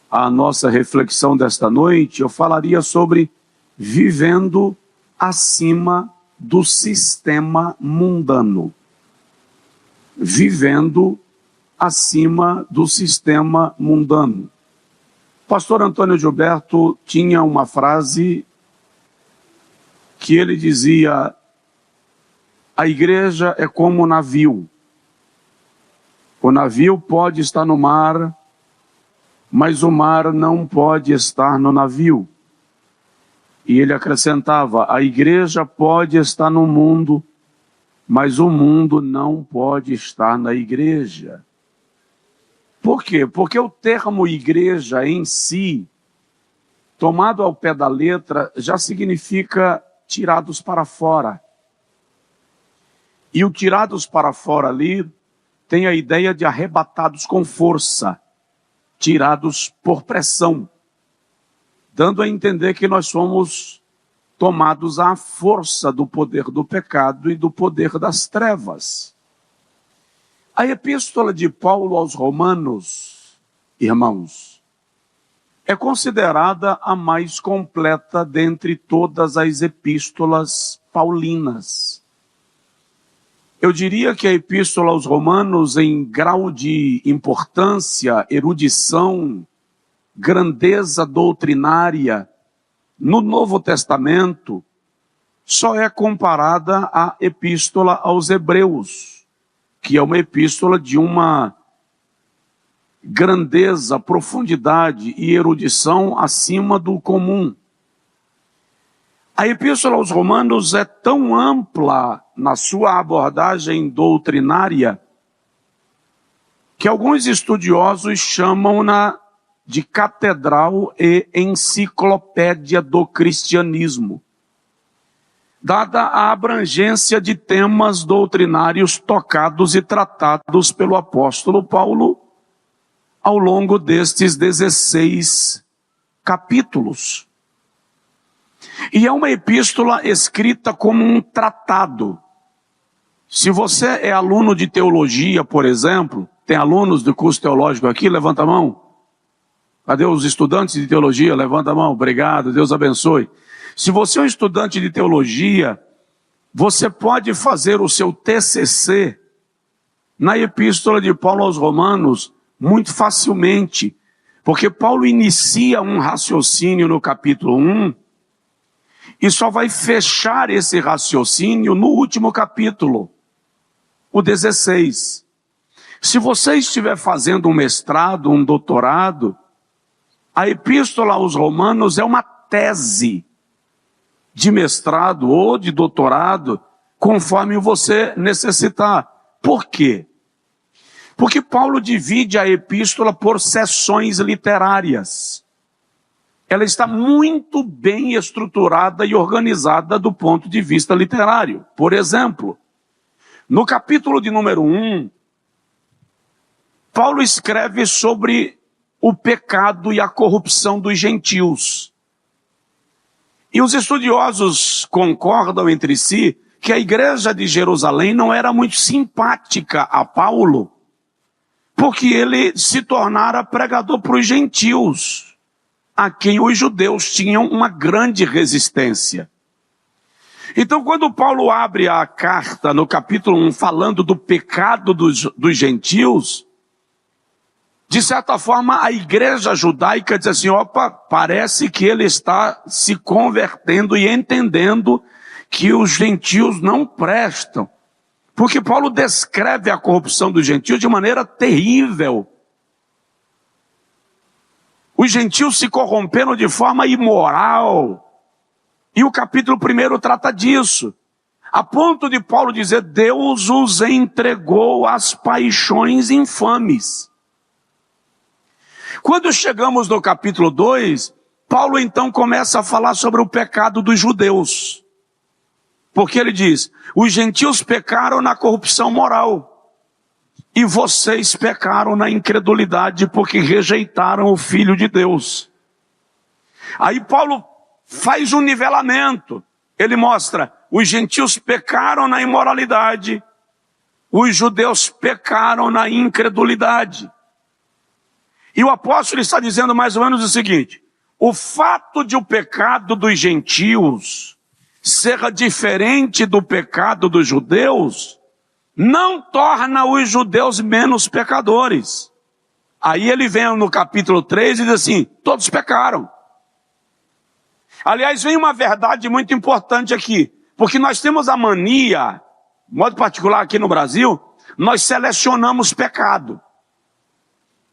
a nossa reflexão desta noite, eu falaria sobre vivendo acima do sistema mundano. Vivendo acima do sistema mundano. Pastor Antônio Gilberto tinha uma frase que ele dizia: a igreja é como um navio. O navio pode estar no mar, mas o mar não pode estar no navio. E ele acrescentava: a igreja pode estar no mundo, mas o mundo não pode estar na igreja. Por quê? Porque o termo igreja em si, tomado ao pé da letra, já significa tirados para fora. E o tirados para fora ali tem a ideia de arrebatados com força, tirados por pressão, dando a entender que nós somos tomados à força do poder do pecado e do poder das trevas. A epístola de Paulo aos Romanos, irmãos, é considerada a mais completa dentre todas as epístolas paulinas. Eu diria que a epístola aos Romanos, em grau de importância, erudição, grandeza doutrinária, no Novo Testamento, só é comparada à epístola aos Hebreus, que é uma epístola de uma grandeza, profundidade e erudição acima do comum. A epístola aos Romanos é tão ampla na sua abordagem doutrinária que alguns estudiosos chamam-na de catedral e enciclopédia do cristianismo, dada a abrangência de temas doutrinários tocados e tratados pelo apóstolo Paulo ao longo destes 16 capítulos. E é uma epístola escrita como um tratado. Se você é aluno de teologia, por exemplo, tem alunos do curso teológico aqui? Levanta a mão. Cadê os estudantes de teologia? Levanta a mão. Obrigado, Deus abençoe. Se você é um estudante de teologia, você pode fazer o seu TCC na epístola de Paulo aos Romanos muito facilmente, porque Paulo inicia um raciocínio no capítulo 1 e só vai fechar esse raciocínio no último capítulo, o 16. Se você estiver fazendo um mestrado, um doutorado, a epístola aos Romanos é uma tese de mestrado ou de doutorado, conforme você necessitar. Por quê? Porque Paulo divide a epístola por seções literárias. Ela está muito bem estruturada e organizada do ponto de vista literário. Por exemplo, no capítulo de número 1, Paulo escreve sobre o pecado e a corrupção dos gentios. E os estudiosos concordam entre si que a igreja de Jerusalém não era muito simpática a Paulo, porque ele se tornara pregador para os gentios, a quem os judeus tinham uma grande resistência. Então, quando Paulo abre a carta no capítulo 1, falando do pecado dos gentios, de certa forma, a igreja judaica diz assim: opa, parece que ele está se convertendo e entendendo que os gentios não prestam. Porque Paulo descreve a corrupção dos gentios de maneira terrível. Os gentios se corromperam de forma imoral. E o capítulo 1 trata disso. A ponto de Paulo dizer: Deus os entregou às paixões infames. Quando chegamos no capítulo 2, Paulo então começa a falar sobre o pecado dos judeus. Porque ele diz: os gentios pecaram na corrupção moral. E vocês pecaram na incredulidade porque rejeitaram o Filho de Deus. Aí Paulo faz um nivelamento. Ele mostra: os gentios pecaram na imoralidade, os judeus pecaram na incredulidade. E o apóstolo está dizendo mais ou menos o seguinte: o fato de o pecado dos gentios ser diferente do pecado dos judeus não torna os judeus menos pecadores. Aí ele vem no capítulo 3 e diz assim: todos pecaram. Aliás, vem uma verdade muito importante aqui, porque nós temos a mania, de modo particular aqui no Brasil, nós selecionamos pecado.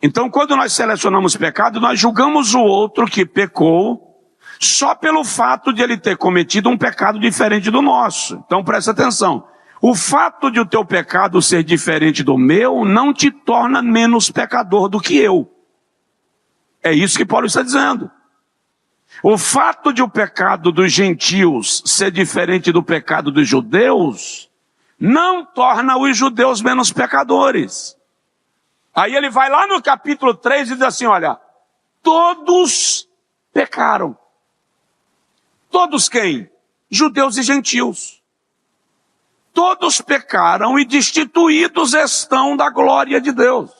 Então, quando nós selecionamos pecado, nós julgamos o outro que pecou só pelo fato de ele ter cometido um pecado diferente do nosso. Então, presta atenção. O fato de o teu pecado ser diferente do meu não te torna menos pecador do que eu. É isso que Paulo está dizendo. O fato de o pecado dos gentios ser diferente do pecado dos judeus não torna os judeus menos pecadores. Aí ele vai lá no capítulo 3 e diz assim: olha, todos pecaram. Todos quem? Judeus e gentios. Todos pecaram e destituídos estão da glória de Deus.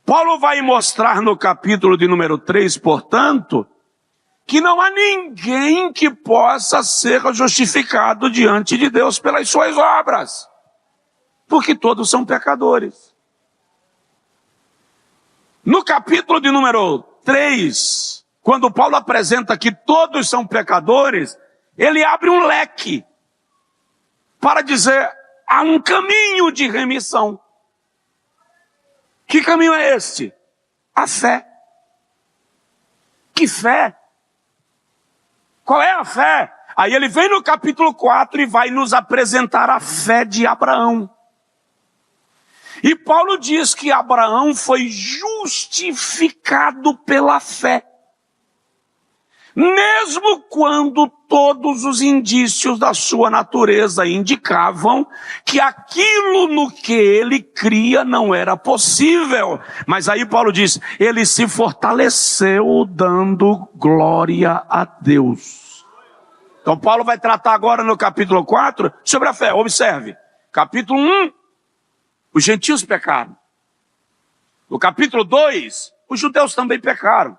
Paulo vai mostrar no capítulo de número 3, portanto, que não há ninguém que possa ser justificado diante de Deus pelas suas obras, porque todos são pecadores. No capítulo de número 3, quando Paulo apresenta que todos são pecadores, ele abre um leque para dizer: há um caminho de remissão. Que caminho é este? A fé. Que fé? Qual é a fé? Aí ele vem no capítulo 4 e vai nos apresentar a fé de Abraão. E Paulo diz que Abraão foi justificado pela fé. Mesmo quando todos os indícios da sua natureza indicavam que aquilo no que ele cria não era possível. Mas aí Paulo diz: ele se fortaleceu dando glória a Deus. Então Paulo vai tratar agora no capítulo 4 sobre a fé. Observe, capítulo 1, os gentios pecaram. No capítulo 2, os judeus também pecaram.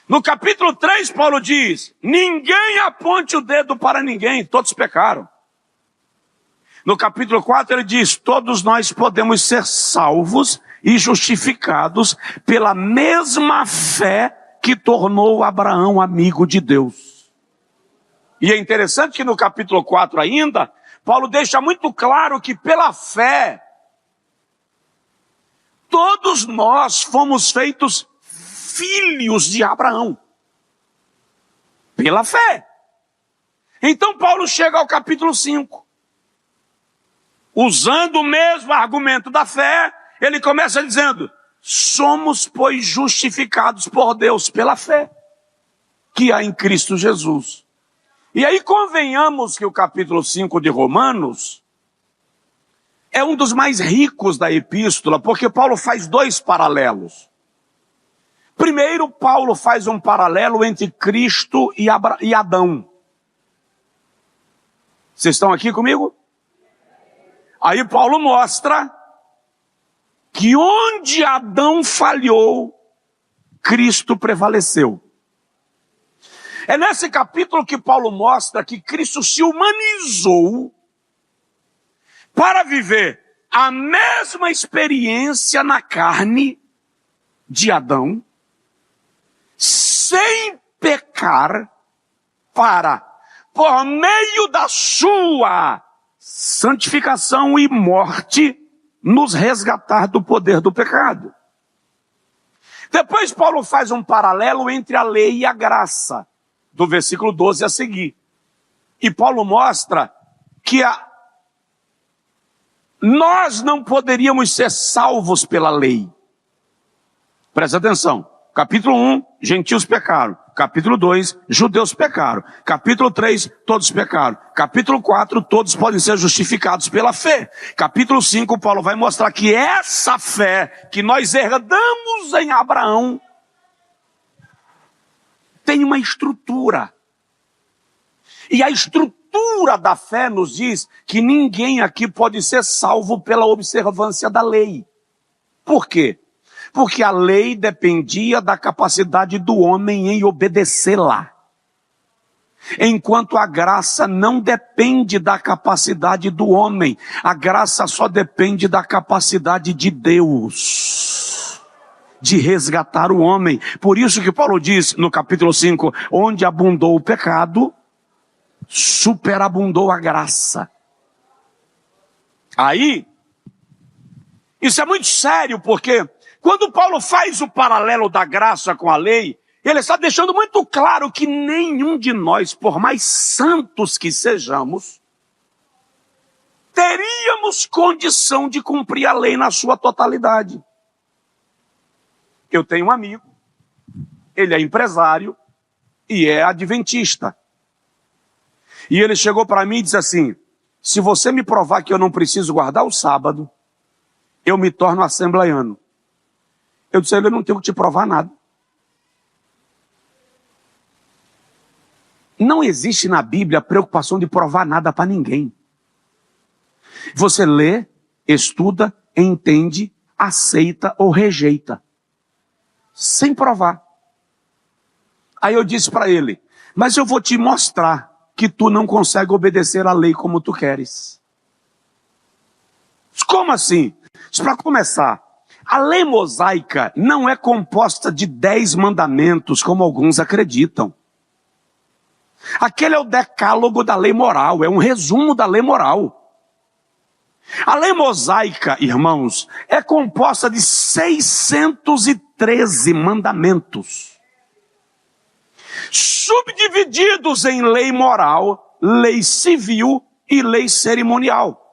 No capítulo 3, Paulo diz: ninguém aponte o dedo para ninguém, todos pecaram. No capítulo 4 ele diz: todos nós podemos ser salvos e justificados pela mesma fé que tornou Abraão amigo de Deus. E é interessante que no capítulo 4 ainda, Paulo deixa muito claro que pela fé, todos nós fomos feitos filhos de Abraão. Pela fé. Então Paulo chega ao capítulo 5. Usando o mesmo argumento da fé, ele começa dizendo: somos, pois, justificados por Deus pela fé que há em Cristo Jesus. E aí convenhamos que o capítulo 5 de Romanos é um dos mais ricos da epístola, porque Paulo faz dois paralelos. Primeiro, Paulo faz um paralelo entre Cristo e Adão. Vocês estão aqui comigo? Aí Paulo mostra que onde Adão falhou, Cristo prevaleceu. É nesse capítulo que Paulo mostra que Cristo se humanizou para viver a mesma experiência na carne de Adão, sem pecar, para, por meio da sua santificação e morte, nos resgatar do poder do pecado. Depois Paulo faz um paralelo entre a lei e a graça, do versículo 12 a seguir. E Paulo mostra que nós não poderíamos ser salvos pela lei. Presta atenção. Capítulo 1, gentios pecaram. Capítulo 2, judeus pecaram. Capítulo 3, todos pecaram. Capítulo 4, todos podem ser justificados pela fé. Capítulo 5, Paulo vai mostrar que essa fé que nós herdamos em Abraão tem uma estrutura. E a estrutura da fé nos diz que ninguém aqui pode ser salvo pela observância da lei. Por quê? Porque a lei dependia da capacidade do homem em obedecê-la. Enquanto a graça não depende da capacidade do homem, a graça só depende da capacidade de Deus de resgatar o homem. Por isso que Paulo diz no capítulo 5, onde abundou o pecado, superabundou a graça. Aí, isso é muito sério, porque quando Paulo faz o paralelo da graça com a lei, ele está deixando muito claro que nenhum de nós, por mais santos que sejamos, teríamos condição de cumprir a lei na sua totalidade. Eu tenho um amigo, ele é empresário e é adventista. E ele chegou para mim e disse assim, se você me provar que eu não preciso guardar o sábado, eu me torno assembleiano. Eu disse a ele, eu não tenho que te provar nada. Não existe na Bíblia a preocupação de provar nada para ninguém. Você lê, estuda, entende, aceita ou rejeita. Sem provar. Aí eu disse para ele, mas eu vou te mostrar que tu não consegue obedecer a lei como tu queres. Como assim? Para começar, a lei mosaica não é composta de 10 mandamentos, como alguns acreditam. Aquele é o decálogo da lei moral, é um resumo da lei moral. A lei mosaica, irmãos, é composta de 613 mandamentos, subdivididos em lei moral, lei civil e lei cerimonial.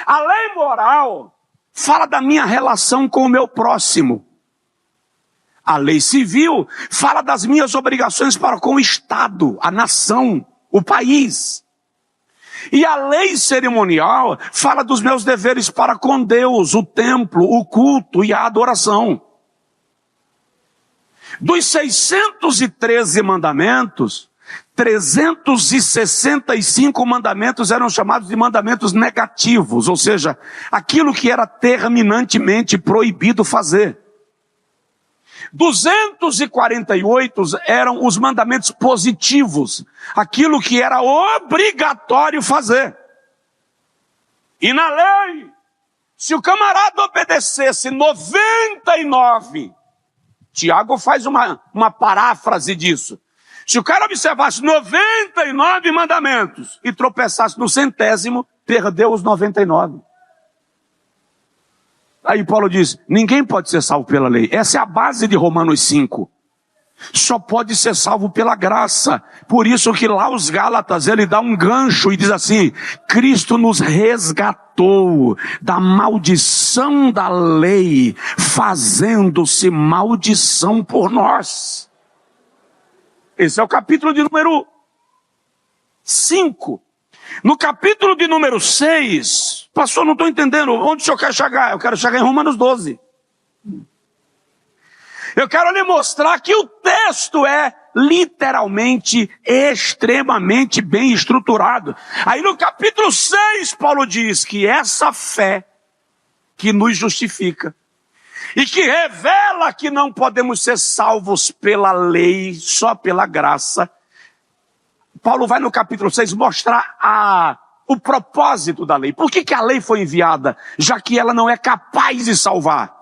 A lei moral fala da minha relação com o meu próximo. A lei civil fala das minhas obrigações para com o Estado, a nação, o país. E a lei cerimonial fala dos meus deveres para com Deus, o templo, o culto e a adoração. Dos 613 mandamentos, 365 mandamentos eram chamados de mandamentos negativos, ou seja, aquilo que era terminantemente proibido fazer. 248 eram os mandamentos positivos, aquilo que era obrigatório fazer. E na lei, se o camarada obedecesse 99, Tiago faz uma paráfrase disso. Se o cara observasse 99 mandamentos e tropeçasse no 100º, perdeu os 99. Aí Paulo diz, ninguém pode ser salvo pela lei. Essa é a base de Romanos 5. Só pode ser salvo pela graça. Por isso que lá os Gálatas, ele dá um gancho e diz assim, Cristo nos resgatou da maldição da lei, fazendo-se maldição por nós. Esse é o capítulo de número 5. No capítulo de número 6, pastor, não estou entendendo, onde o senhor quer chegar? Eu quero chegar em Romanos 12. Eu quero lhe mostrar que o texto é literalmente, extremamente bem estruturado. Aí no capítulo 6, Paulo diz que essa fé que nos justifica e que revela que não podemos ser salvos pela lei, só pela graça. Paulo vai no capítulo 6 mostrar o propósito da lei. Por que a lei foi enviada? Já que ela não é capaz de salvar.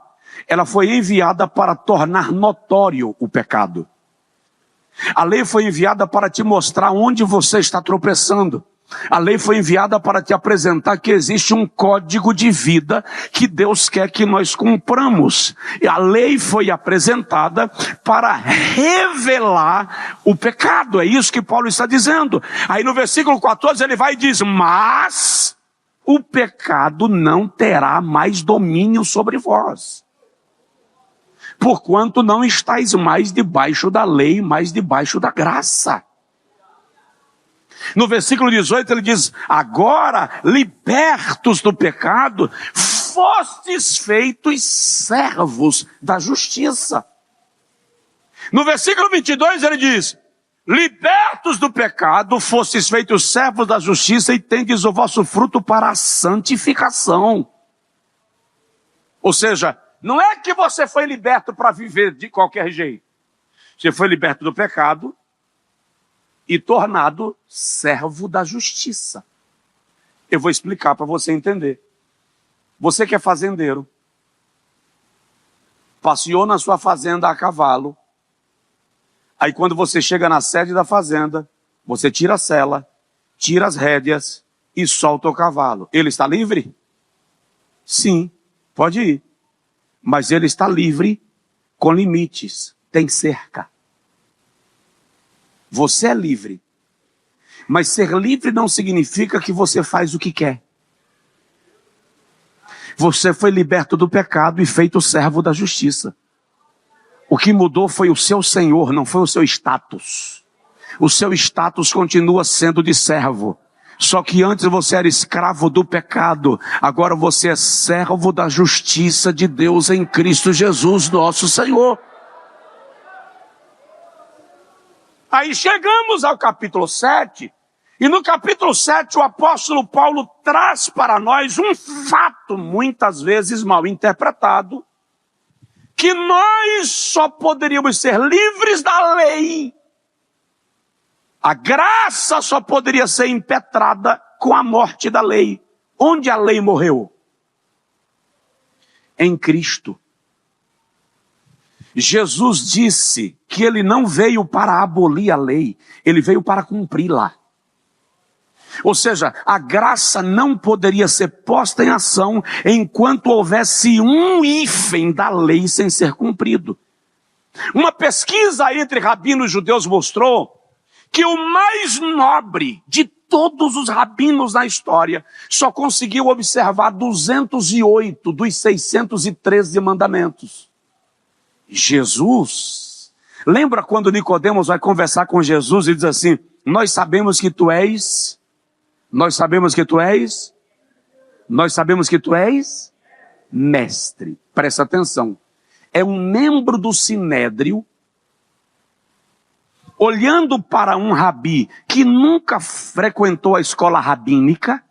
Ela foi enviada para tornar notório o pecado. A lei foi enviada para te mostrar onde você está tropeçando. A lei foi enviada para te apresentar que existe um código de vida que Deus quer que nós cumpramos. E a lei foi apresentada para revelar o pecado. É isso que Paulo está dizendo. Aí no versículo 14 ele vai e diz, mas o pecado não terá mais domínio sobre vós. Porquanto não estáis mais debaixo da lei, mas debaixo da graça. No versículo 18 ele diz, agora, libertos do pecado, fostes feitos servos da justiça. No versículo 22 ele diz, libertos do pecado, fostes feitos servos da justiça e tendes o vosso fruto para a santificação. Ou seja, não é que você foi liberto para viver de qualquer jeito. Você foi liberto do pecado e tornado servo da justiça. Eu vou explicar para você entender. Você que é fazendeiro, passeou na sua fazenda a cavalo, aí quando você chega na sede da fazenda, você tira a sela, tira as rédeas e solta o cavalo. Ele está livre? Sim, pode ir. Mas ele está livre com limites, tem cerca. Você é livre. Mas ser livre não significa que você faz o que quer. Você foi liberto do pecado e feito servo da justiça. O que mudou foi o seu senhor, não foi o seu status. O seu status continua sendo de servo. Só que antes você era escravo do pecado, agora você é servo da justiça de Deus em Cristo Jesus, nosso Senhor. Aí chegamos ao capítulo 7, e no capítulo 7 o apóstolo Paulo traz para nós um fato muitas vezes mal interpretado, que nós só poderíamos ser livres da lei. A graça só poderia ser impetrada com a morte da lei. Onde a lei morreu? Em Cristo. Jesus disse que ele não veio para abolir a lei, ele veio para cumpri-la. Ou seja, a graça não poderia ser posta em ação enquanto houvesse um hífen da lei sem ser cumprido. Uma pesquisa entre rabinos judeus mostrou que o mais nobre de todos os rabinos na história só conseguiu observar 208 dos 613 mandamentos. Jesus, lembra quando Nicodemos vai conversar com Jesus e diz assim, nós sabemos que tu és mestre. Presta atenção. É um membro do sinédrio olhando para um rabi que nunca frequentou a escola rabínica,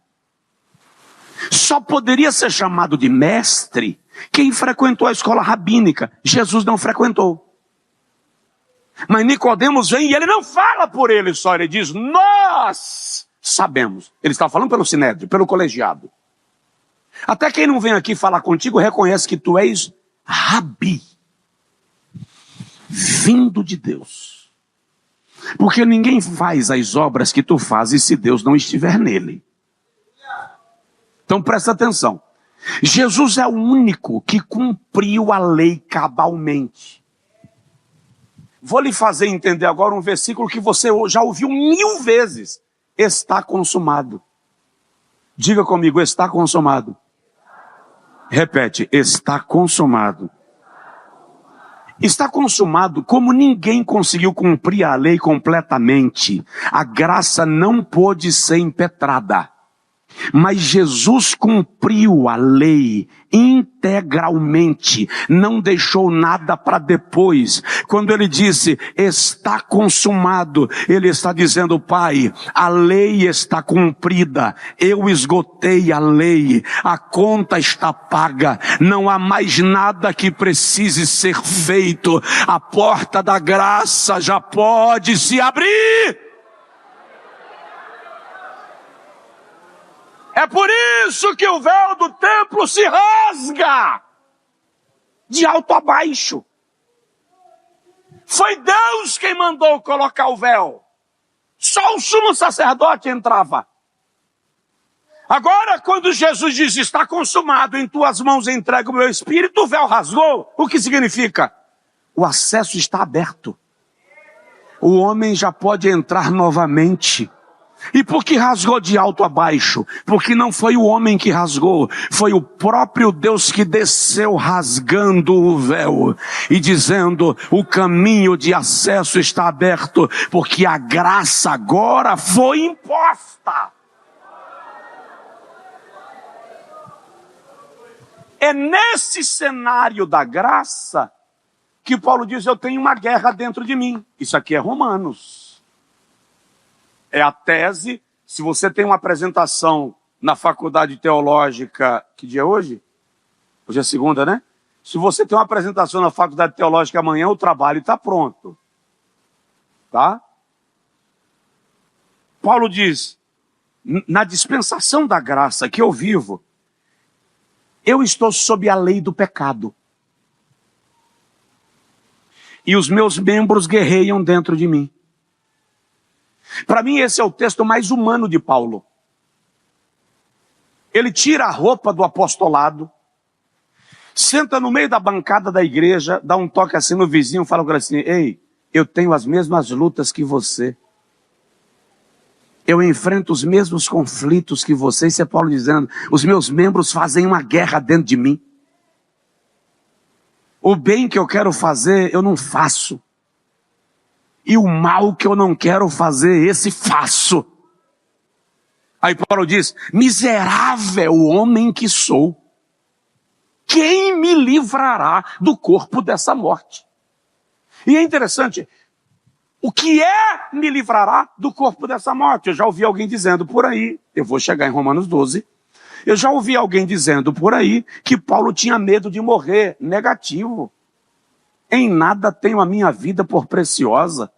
só poderia ser chamado de mestre quem frequentou a escola rabínica. Jesus não frequentou. Mas Nicodemos vem e ele não fala por ele só, ele diz, nós sabemos. Ele está falando pelo sinédrio, pelo colegiado. Até quem não vem aqui falar contigo reconhece que tu és rabi, vindo de Deus. Porque ninguém faz as obras que tu fazes se Deus não estiver nele. Então presta atenção. Jesus é o único que cumpriu a lei cabalmente. Vou lhe fazer entender agora um versículo que você já ouviu 1000 vezes. Está consumado. Diga comigo, está consumado. Repete, está consumado. Está consumado, como ninguém conseguiu cumprir a lei completamente, a graça não pôde ser impetrada. Mas Jesus cumpriu a lei integralmente, não deixou nada para depois. Quando ele disse, está consumado, ele está dizendo, Pai, a lei está cumprida, eu esgotei a lei, a conta está paga, não há mais nada que precise ser feito, a porta da graça já pode se abrir. É por isso que o véu do templo se rasga, de alto a baixo. Foi Deus quem mandou colocar o véu. Só o sumo sacerdote entrava. Agora, quando Jesus diz, está consumado, em tuas mãos entrego o meu espírito, o véu rasgou. O que significa? O acesso está aberto. O homem já pode entrar novamente. E por que rasgou de alto a baixo? Porque não foi o homem que rasgou, foi o próprio Deus que desceu rasgando o véu e dizendo, o caminho de acesso está aberto, porque a graça agora foi imposta. É nesse cenário da graça que Paulo diz, eu tenho uma guerra dentro de mim. Isso aqui é Romanos. É a tese, se você tem uma apresentação na faculdade teológica, que dia é hoje? Hoje é segunda, né? Se você tem uma apresentação na faculdade teológica amanhã, o trabalho está pronto. Tá? Paulo diz, na dispensação da graça que eu vivo, eu estou sob a lei do pecado. E os meus membros guerreiam dentro de mim. Para mim, esse é o texto mais humano de Paulo. Ele tira a roupa do apostolado, senta no meio da bancada da igreja, dá um toque assim no vizinho, fala com ele assim, ei, eu tenho as mesmas lutas que você. Eu enfrento os mesmos conflitos que você. Isso é Paulo dizendo, os meus membros fazem uma guerra dentro de mim. O bem que eu quero fazer, eu não faço. E o mal que eu não quero fazer, esse faço. Aí Paulo diz, miserável homem que sou. Quem me livrará do corpo dessa morte? E é interessante, o que é me livrará do corpo dessa morte? Eu já ouvi alguém dizendo por aí, eu vou chegar em Romanos 12, eu já ouvi alguém dizendo por aí que Paulo tinha medo de morrer. Negativo. Em nada tenho a minha vida por preciosa.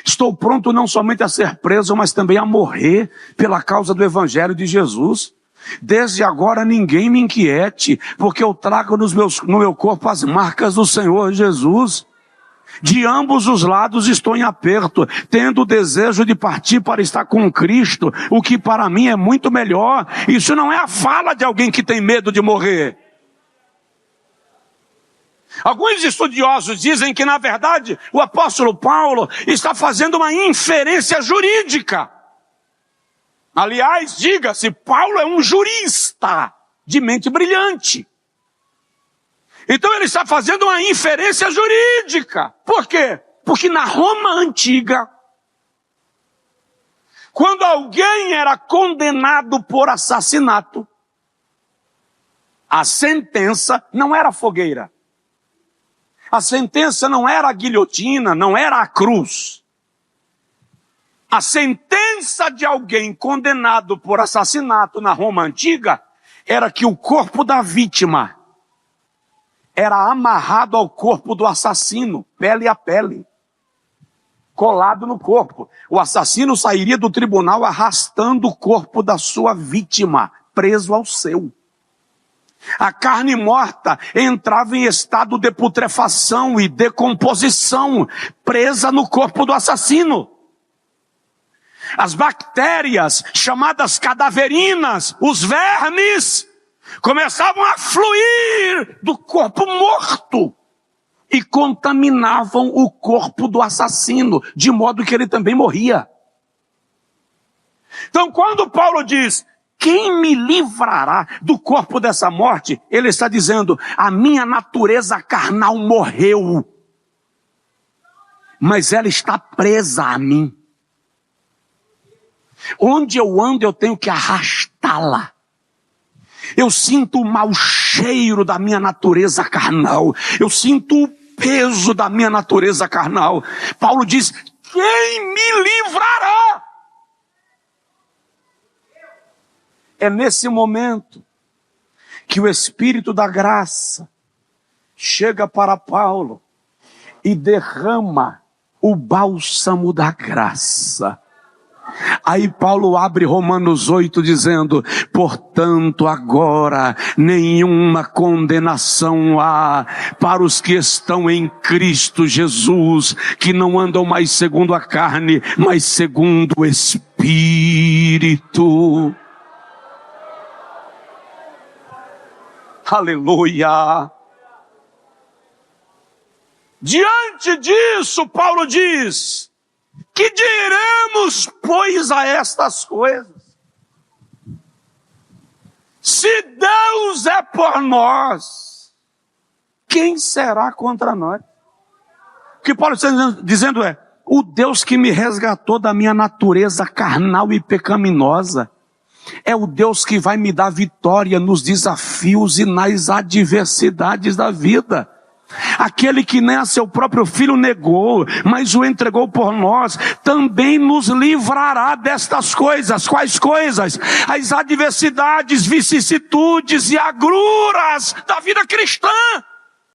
Estou pronto não somente a ser preso, mas também a morrer pela causa do Evangelho de Jesus. Desde agora ninguém me inquiete, porque eu trago no meu corpo as marcas do Senhor Jesus. De ambos os lados estou em aperto, tendo o desejo de partir para estar com Cristo, o que para mim é muito melhor. Isso não é a fala de alguém que tem medo de morrer. Alguns estudiosos dizem que, na verdade, o apóstolo Paulo está fazendo uma inferência jurídica. Aliás, diga-se, Paulo é um jurista de mente brilhante. Então ele está fazendo uma inferência jurídica. Por quê? Porque na Roma antiga, quando alguém era condenado por assassinato, a sentença não era fogueira. A sentença não era a guilhotina, não era a cruz. A sentença de alguém condenado por assassinato na Roma antiga era que o corpo da vítima era amarrado ao corpo do assassino, pele a pele, colado no corpo. O assassino sairia do tribunal arrastando o corpo da sua vítima, preso ao seu. A carne morta entrava em estado de putrefação e decomposição, presa no corpo do assassino. As bactérias, chamadas cadaverinas, os vermes, começavam a fluir do corpo morto e contaminavam o corpo do assassino, de modo que ele também morria. Então, quando Paulo diz, quem me livrará do corpo dessa morte? Ele está dizendo, a minha natureza carnal morreu, mas ela está presa a mim. Onde eu ando, eu tenho que arrastá-la. Eu sinto o mau cheiro da minha natureza carnal. Eu sinto o peso da minha natureza carnal. Paulo diz, quem me livrará? É nesse momento que o Espírito da graça chega para Paulo e derrama o bálsamo da graça. Aí Paulo abre Romanos 8 dizendo, portanto agora nenhuma condenação há para os que estão em Cristo Jesus, que não andam mais segundo a carne, mas segundo o Espírito. Aleluia! Diante disso, Paulo diz, que diremos, pois, a estas coisas? Se Deus é por nós, quem será contra nós? O que Paulo está dizendo é, o Deus que me resgatou da minha natureza carnal e pecaminosa, é o Deus que vai me dar vitória nos desafios e nas adversidades da vida. Aquele que nem a seu próprio filho negou, mas o entregou por nós, também nos livrará destas coisas. Quais coisas? As adversidades, vicissitudes e agruras da vida cristã.